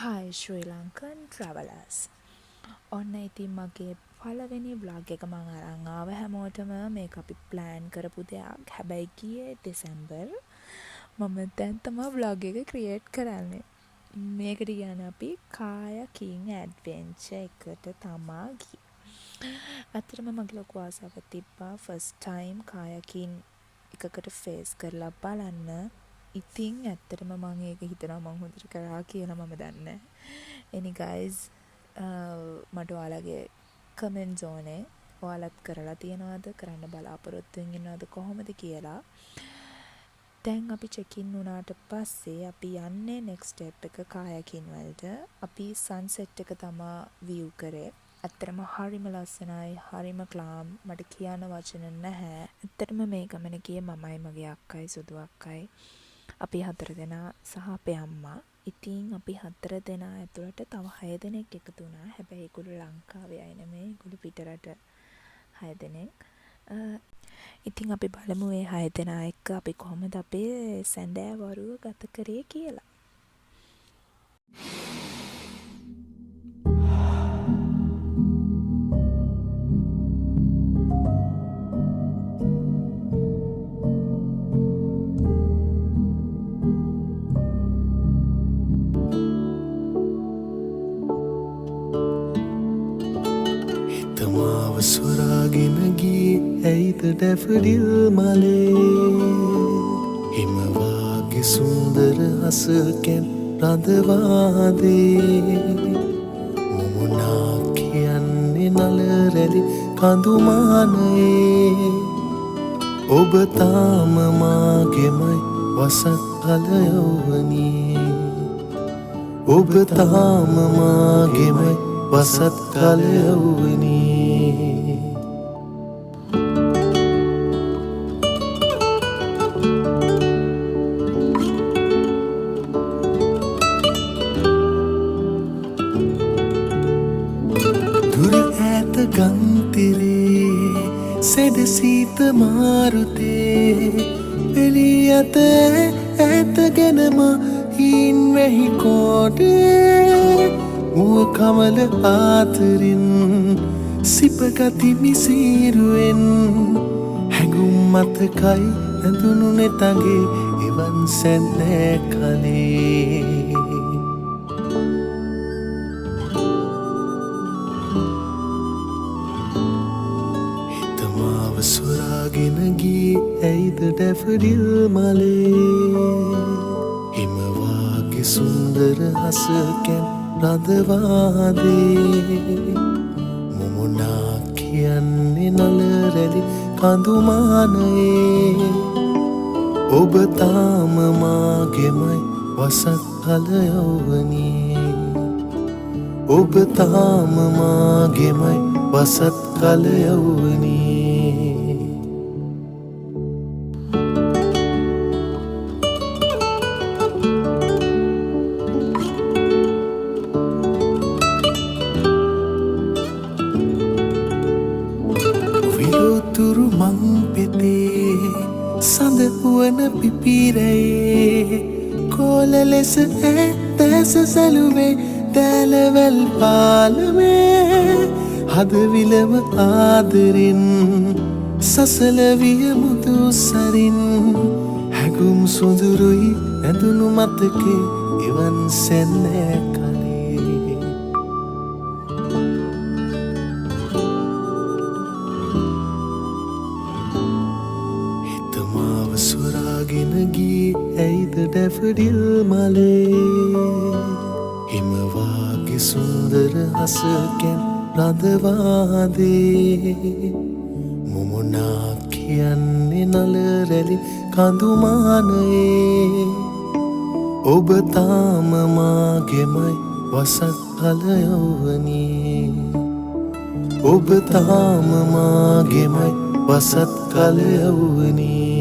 Hi Sri Lankan travelers. ඔන්න ඉතින් මගේ පළවෙනි vlog එක මම අරන් ආව හැමෝටම මේක අපි plan කරපු දෙයක්. හැබැයි ගියේ දෙසැම්බර්. මම දැන් තමයි vlog එක create කරන්නේ. මේකට කියන්නේ අපි kayaking adventure එකට තමා ගියේ. ඇත්තටම මගේ ලොකු ආසාවක් තිබ්බා first time kayaking එකකට face කරලා බලන්න. ඉතින් ඇත්තටම මම ඒක හිතනවා මම හොඳට කරා කියලා මම දන්නේ නැහැ. Any guys මට ඔයාලගේ කමෙන්ට්ස් ඕනේ. ඔයාලත් කරලා තියනවද? කරන්න බලාපොරොත්තු වෙනවද කොහොමද කියලා. දැන් අපි check in වුණාට පස්සේ අපි යන්නේ next step එක kayaking වලට. අපි sunset එක තමයි view කරේ. ඇත්තටම හරිම ලස්සනයි, හරිම calm. මට කියන්න වචන නැහැ. ඇත්තටම මේ ගමන ගියේ මමයි මගේ අක්කයි සුදු අක්කයි. අපි 4 දෙනා සහ අපේ අම්මා. ඉතින් අපි 4 දෙනා ඇතුළට තව 6 දෙනෙක් එකතු වුණා. හැබැයි ඒගොල්ලෝ ලංකාවේ අය නෙමෙයි. ඒගොල්ලෝ පිටරට 6 දෙනෙක්. ඉතින් අපි බලමු මේ 6 දෙනා එක්ක අපි කොහොමද අපේ සැඳෑවරුව ගත කරේ කියලා. තමාව සොරාගෙන ගියේ ඇයිද ඩැෆඩිල් මලේ හිමවාගේ සුන්දර අසකැන් රඳවාදේ මුමුණා කියන්නේ නලරැලි කඳුමානයේ ඔබ තාම මාගෙමයි වසත් කලයවනී ඔබ තාම මාගෙමයි වසත් කලයවනී දුර ඈත ගන්තිරේ සෙඩ සීත මාරුතේ එළි අත ඈතගෙනම හීන් වැහි කෝඩේ මුව කමල ආතරින් සිපගති මිසීරුවෙන් හැඟුම් මතකයි ඇඳුණු නෙතගේ එවන් සැන්නෑ කලේ හිතමාව සොරාගෙන ගියේ ඇයිද ඩැෆඩිල් මලේ හිමවාගේ සුන්දර හසකැන් රඳවාදේ මුමුණා කියන්නේ නලරැලි කඳුමානයේ ඔබ තාම මාගෙමයි වසත් කලයවනී ඔබ තාම මාගෙමයි වසත් කලයවනී විලුතුරු මං පෙතේ සඳ වුවන පිපිරයේ කෝල ලෙස ඇතැස සැලුවේ දැලවැල් පාලමේ හදවිලම ආදරින් සසලවිය මුතු සරින් හැගුම් සොඳුරුයි ඇඳුණු මතකේ එවන් සැන්නෑ කලේ හිතමාව සොරාගෙන ගියේ ඇයිද ඩැෆඩිල් මලේ හිමවාගේ සුන්දර හසකැන් රඳවාදේ මුමුණා කියන්නේ නලරැලි කඳුමානයේ ඔබ තාම මාගෙමයි වසත් කලයවනී ඔබ තාම මාගෙමයි වසත් කලයවනී